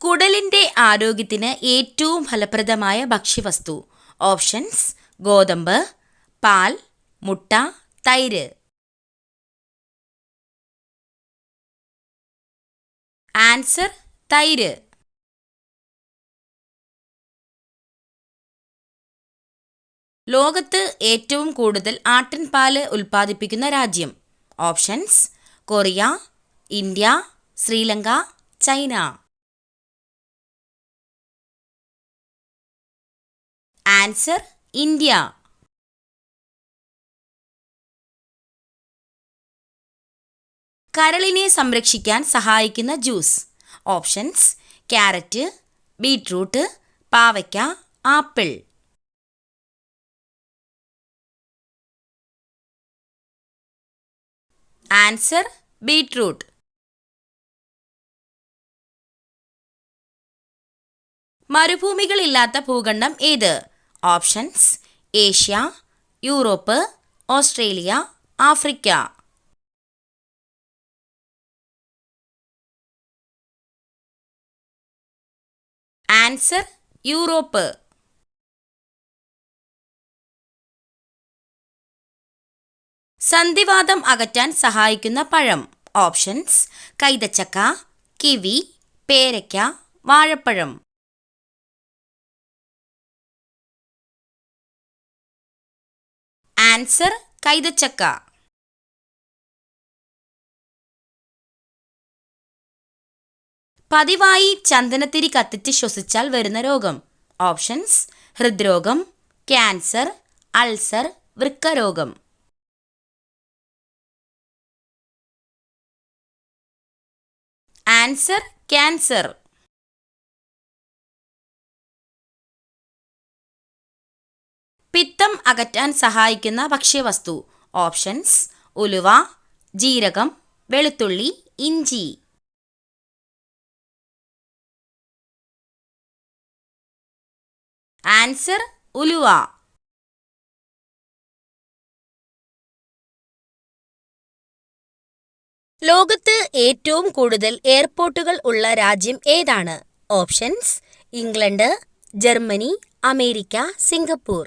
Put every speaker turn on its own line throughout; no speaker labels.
കുടലിന്റെ ആരോഗ്യത്തിന് ഏറ്റവും ഫലപ്രദമായ ഭക്ഷ്യവസ്തു. ഓപ്ഷൻസ്: ഗോതമ്പ്, പാൽ, മുട്ട, തൈര്. ആൻസർ: തൈര്. ലോകത്ത് ഏറ്റവും കൂടുതൽ ആട്ടിൻപാല് ഉൽപ്പാദിപ്പിക്കുന്ന രാജ്യം. Options: Korea, India, Sri Lanka, China. Answer: India. കരളിനെ സംരക്ഷിക്കാൻ സഹായിക്കുന്ന ജ്യൂസ്. ഓപ്ഷൻസ്: ക്യാരറ്റ്, ബീറ്റ്റൂട്ട്, പാവയ്ക്ക, ആപ്പിൾ. Answer: beetroot. മരുഭൂമികളില്ലാത്ത ഭൂഖണ്ഡം ഏത്? Options: Asia, Europe, Australia, Africa. Answer: Europe. സന്ധിവാതം അകറ്റാൻ സഹായിക്കുന്ന പഴം. ഓപ്ഷൻസ്: കൈതച്ചക്ക, കിവി, പേരയ്ക്ക, വാഴപ്പഴം. ആൻസർ: കൈതച്ചക്ക. പതിവായി ചന്ദനത്തിരി കത്തിച്ച് ശ്വസിച്ചാൽ വരുന്ന രോഗം. ഓപ്ഷൻസ്: ഹൃദ്രോഗം, ക്യാൻസർ, അൾസർ, വൃക്കരോഗം. Answer: cancer. പിത്തം അകറ്റാൻ സഹായിക്കുന്ന ഭക്ഷ്യവസ്തു. ഓപ്ഷൻസ്: ഉലുവ, ജീരകം, വെളുത്തുള്ളി, ഇഞ്ചി. ആൻസർ: ഉലുവ. ലോകത്ത് ഏറ്റവും കൂടുതൽ എയർപോർട്ടുകൾ ഉള്ള രാജ്യം ഏതാണ്? Options: England, Germany, America, Singapore.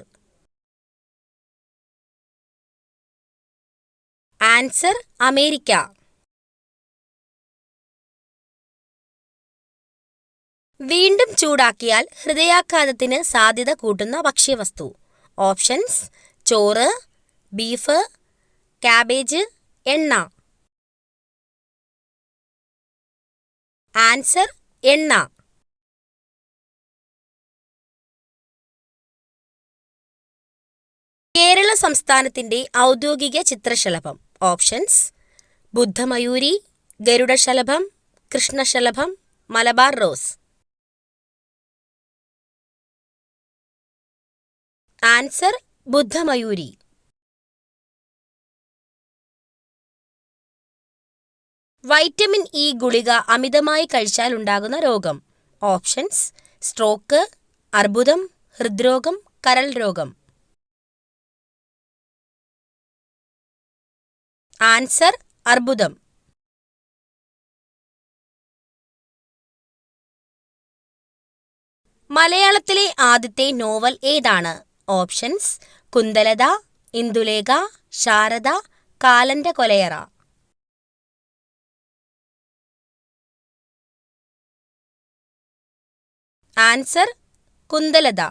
Answer: America. വീണ്ടും ചൂടാക്കിയാൽ ഹൃദയാഘാതത്തിന് സാധ്യത കൂട്ടുന്ന ഭക്ഷ്യവസ്തു. ഓപ്ഷൻസ്: ചോറ്, ബീഫ്, കാബേജ്, എണ്ണ. ആൻസർ: എണ്ണ. കേരള സംസ്ഥാനത്തിന്റെ ഔദ്യോഗിക ചിത്രശലഭം. ഓപ്ഷൻസ്: ബുദ്ധമയൂരി, ഗരുഡശലഭം, കൃഷ്ണശലഭം, മലബാർ റോസ്. ആൻസർ: ബുദ്ധമയൂരി. വൈറ്റമിൻ ഇ ഗുളിക അമിതമായി കഴിച്ചാൽ ഉണ്ടാകുന്ന രോഗം. ഓപ്ഷൻസ്: സ്ട്രോക്ക്, അർബുദം, ഹൃദ്രോഗം, കരൾ രോഗം. ആൻസർ: അർബുദം. മലയാളത്തിലെ ആദ്യത്തെ നോവൽ ഏതാണ്? ഓപ്ഷൻസ്: കുന്തലത, ഇന്ദുലേഖ, ശാരദ, കാലന്റെ കൊലയറ. ആൻസർ: കുന്തലത.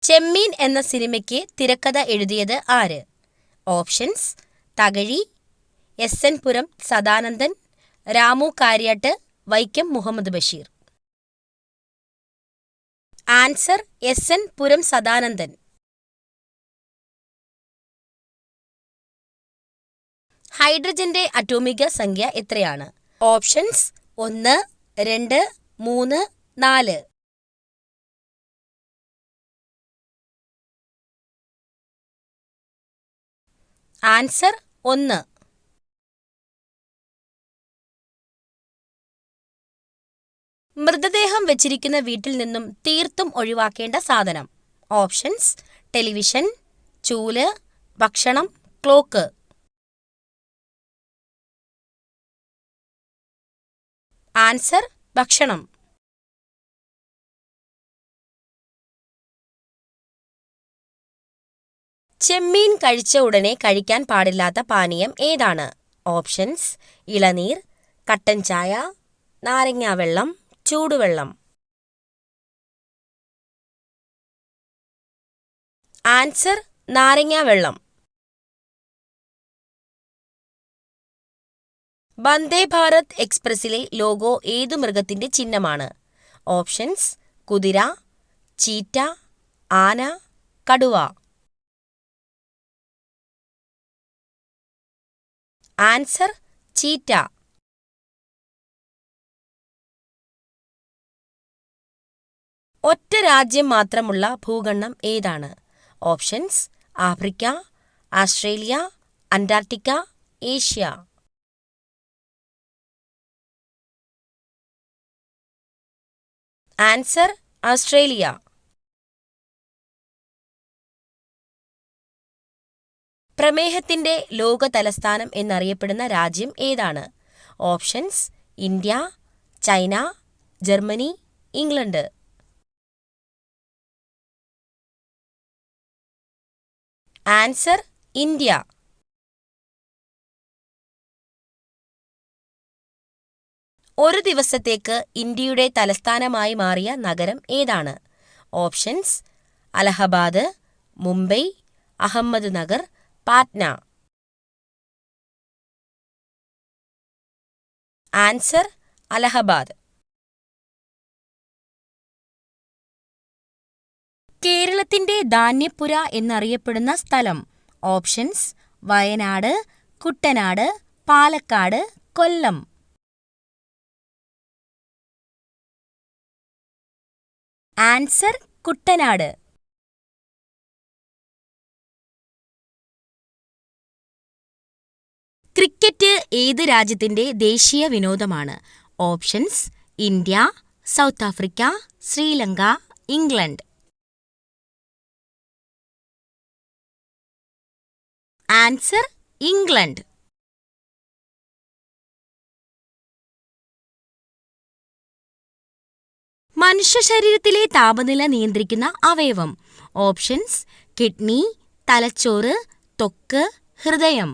ചെമ്മീൻ എന്ന സിനിമയ്ക്ക് തിരക്കഥ എഴുതിയത് ആര്? ഓപ്ഷൻസ്: തകഴി, എസ്.എൻ. പുരം സദാനന്ദൻ, രാമു കാര്യാട്ട്, വൈക്കം മുഹമ്മദ് ബഷീർ. ആൻസർ: എസ്.എൻ. പുരം സദാനന്ദൻ. ഹൈഡ്രജന്റെ അറ്റോമിക സംഖ്യ എത്രയാണ്? ഓപ്ഷൻസ്: 1, 2, 3, 4. ആൻസർ: 1. മൃതദേഹം വെച്ചിരിക്കുന്ന വീട്ടിൽ നിന്നും തീർത്തും ഒഴിവാക്കേണ്ട സാധനം. ഓപ്ഷൻസ്: ടെലിവിഷൻ, ചൂല്, ഭക്ഷണം, ക്ലോക്ക്. ആൻസർ ഭക്ഷണം. ചെമ്മീൻ കഴിച്ച ഉടനെ കഴിക്കാൻ പാടില്ലാത്ത പാനീയം ഏതാണ്? ഓപ്ഷൻസ്: ഇളനീർ, കട്ടൻ ചായ, നാരങ്ങാവെള്ളം, ചൂടുവെള്ളം. ആൻസർ: നാരങ്ങാവെള്ളം. വന്ദേ ഭാരത് എക്സ്പ്രസിലെ ലോഗോ ഏതു മൃഗത്തിന്റെ ചിഹ്നമാണ്? ഓപ്ഷൻസ്: കുതിര, ചീറ്റ, ആന, കടുവ. ആൻസർ: ചീറ്റ. ഒറ്റ രാജ്യം മാത്രമുള്ള ഭൂഖണ്ഡം ഏതാണ്? Options: Africa, Australia, Antarctica, Asia. Answer: Australia. പ്രമേഹത്തിന്റെ ലോക തലസ്ഥാനം എന്നറിയപ്പെടുന്ന രാജ്യം ഏതാണ്? Options: India, China, Germany, England. Answer: India. ഒരു ദിവസത്തേക്ക് ഇന്ത്യയുടെ തലസ്ഥാനമായി മാറിയ നഗരം ഏതാണ്? Options: Allahabad, Mumbai, Ahmednagar, Patna. Answer: Allahabad. കേരളത്തിന്റെ ധാന്യപ്പുര എന്നറിയപ്പെടുന്ന സ്ഥലം? Options: Wayanad, Kuttanad, Palakkad, Kollam. Answer: Kuttanad. Cricket ഏത് രാജ്യത്തിന്റെ ദേശീയ വിനോദമാണ്? Options: India, south Africa, Sri Lanka, England. Answer: England. മനുഷ്യ ശരീരത്തിലെ താപനില നിയന്ത്രിക്കുന്ന അവയവം? ഓപ്ഷൻസ്: കിഡ്നി, തലച്ചോറ്, ത്വക്ക്, ഹൃദയം.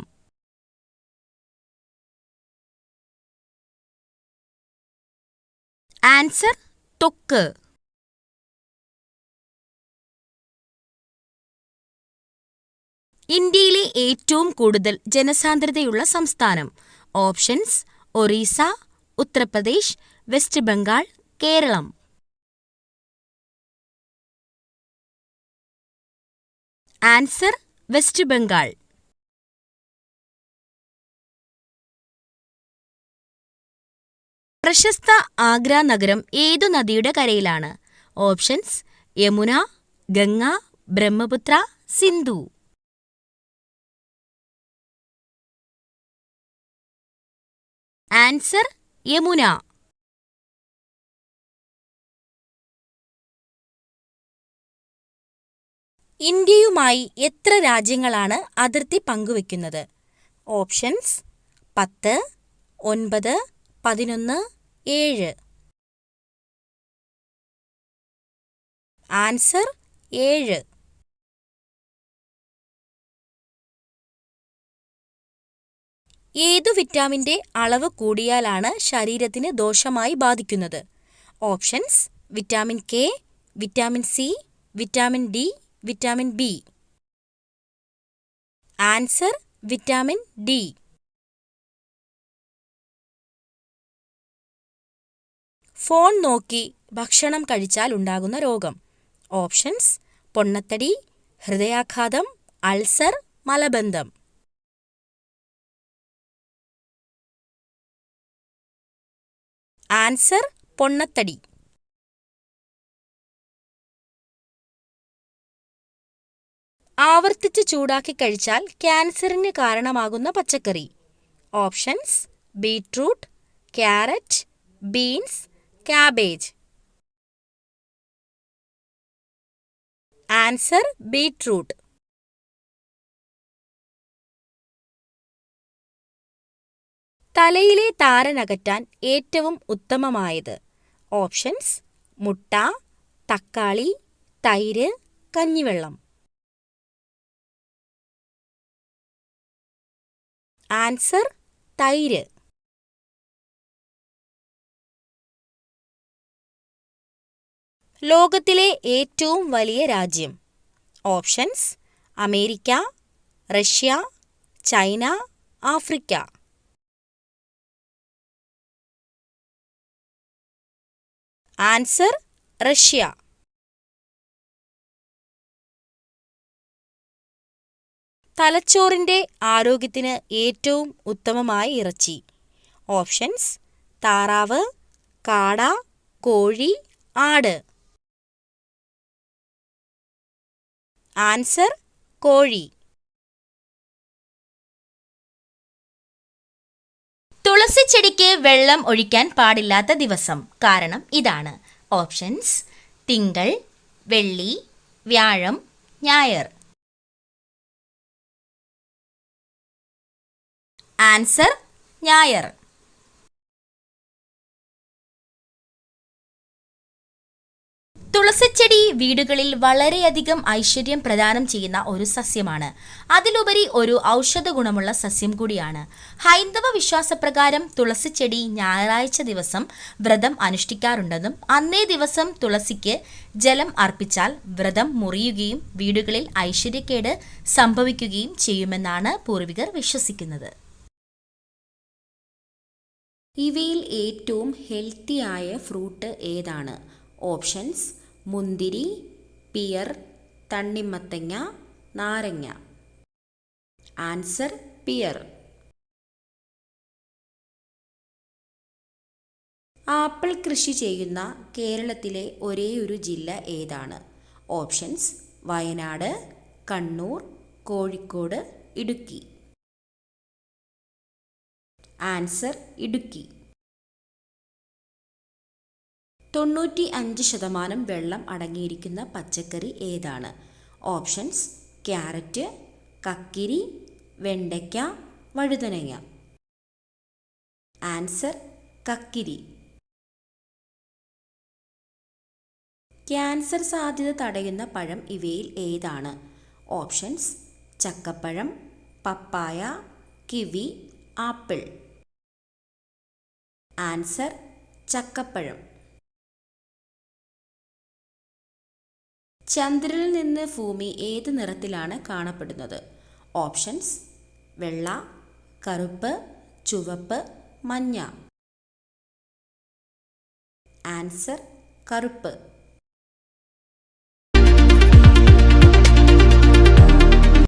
ആൻസർ: ത്വക്ക്. ഇന്ത്യയിലെ ഏറ്റവും കൂടുതൽ ജനസാന്ദ്രതയുള്ള സംസ്ഥാനം? Options: Orissa, Uttar Pradesh, West Bengal, Keralam. Answer: West Bengal. പ്രശസ്ത ആഗ്ര നഗരം ഏതു നദിയുടെ കരയിലാണ്? ഓപ്ഷൻസ്: യമുന, ഗംഗ, ബ്രഹ്മപുത്ര, സിന്ധു. ആൻസർ: യമുന. ഇന്ത്യയുമായി എത്ര രാജ്യങ്ങളാണ് അതിർത്തി പങ്കുവയ്ക്കുന്നത്? ഓപ്ഷൻസ്: 10, 9, 11, 7. ആൻസർ: 7. ഏതു വിറ്റാമിന്റെ അളവ് കൂടിയാലാണ് ശരീരത്തിന് ദോഷമായി ബാധിക്കുന്നത്? Options: vitamin K, vitamin C, vitamin D, vitamin B. Answer: vitamin D. Phone നോക്കി ഭക്ഷണം കഴിച്ചാൽ ഉണ്ടാകുന്ന രോഗം? ഓപ്ഷൻസ്: പൊണ്ണത്തടി, ഹൃദയാഘാതം, അൾസർ, മലബന്ധം. ആൻസർ: പൊണ്ണത്തടി. ആവർത്തിച്ച് ചൂടാക്കി കഴിച്ചാൽ ക്യാൻസറിന് കാരണമാകുന്ന പച്ചക്കറി? Options: beetroot, carrot, beans, cabbage. Answer: beetroot. തലയിലെ താരനകറ്റാൻ ഏറ്റവും ഉത്തമമായത്? ഓപ്ഷൻസ്: മുട്ട, തക്കാളി, തൈര്, കഞ്ഞിവെള്ളം. ആൻസർ: തൈര്. ലോകത്തിലെ ഏറ്റവും വലിയ രാജ്യം? Options: America, Russia, China, Africa. Answer: Russia. തലച്ചോറിൻ്റെ ആരോഗ്യത്തിന് ഏറ്റവും ഉത്തമമായ ഇറച്ചി? ഓപ്ഷൻസ്: താറാവ്, കാട, കോഴി, ആട്. ആൻസർ: കോഴി. തുളസി ചെടിക്ക് വെള്ളം ഒഴിക്കാൻ പാടില്ലാത്ത ദിവസം? കാരണം ഇതാണ്. ഓപ്ഷൻസ്: തിങ്കൾ, വെള്ളി, വ്യാഴം, ഞായർ. ആൻസർ: ഞായർ. തുളസിച്ചെടി വീടുകളിൽ വളരെയധികം ഐശ്വര്യം പ്രദാനം ചെയ്യുന്ന ഒരു സസ്യമാണ്. അതിലുപരി ഒരു ഔഷധ ഗുണമുള്ള സസ്യം കൂടിയാണ്. ഹൈന്ദവ വിശ്വാസപ്രകാരം തുളസിച്ചെടി ഞായറാഴ്ച ദിവസം വ്രതം അനുഷ്ഠിക്കാറുണ്ടെന്നും അന്നേ ദിവസം തുളസിക്ക് ജലം അർപ്പിച്ചാൽ വ്രതം മുറിയുകയും വീടുകളിൽ ഐശ്വര്യക്കേട് സംഭവിക്കുകയും ചെയ്യുമെന്നാണ് പൂർവികർ വിശ്വസിക്കുന്നത്. ഇവയിൽ ഏറ്റവും ഹെൽത്തിയായ ഫ്രൂട്ട് ഏതാണ്? ഓപ്ഷൻസ്: മുന്തിരി, പിയർ, തണ്ണിമത്തങ്ങ, നാരങ്ങ. Answer: peer. ആപ്പിൾ കൃഷി ചെയ്യുന്ന കേരളത്തിലെ ഒരേയൊരു ജില്ല ഏതാണ്? ഓപ്ഷൻസ്: വയനാട്, കണ്ണൂർ, കോഴിക്കോട്, ഇടുക്കി. ആൻസർ: ഇടുക്കി. 95% വെള്ളം അടങ്ങിയിരിക്കുന്ന പച്ചക്കറി ഏതാണ്? ഓപ്ഷൻസ്: ക്യാരറ്റ്, കക്കിരി, വെണ്ടയ്ക്ക, വഴുതനങ്ങ. ആൻസർ: കക്കിരി. ക്യാൻസർ സാധ്യത തടയുന്ന പഴം ഇവയിൽ ഏതാണ്? ഓപ്ഷൻസ്: ചക്കപ്പഴം, പപ്പായ, കിവി, ആപ്പിൾ. ആൻസർ: ചക്കപ്പഴം. ചന്ദ്രനിൽ നിന്ന് ഭൂമി ഏത് നിറത്തിലാണ് കാണപ്പെടുന്നത്? ഓപ്ഷൻസ്: വെള്ള, കറുപ്പ്, ചുവപ്പ്, മഞ്ഞ. ആൻസർ: കറുപ്പ്.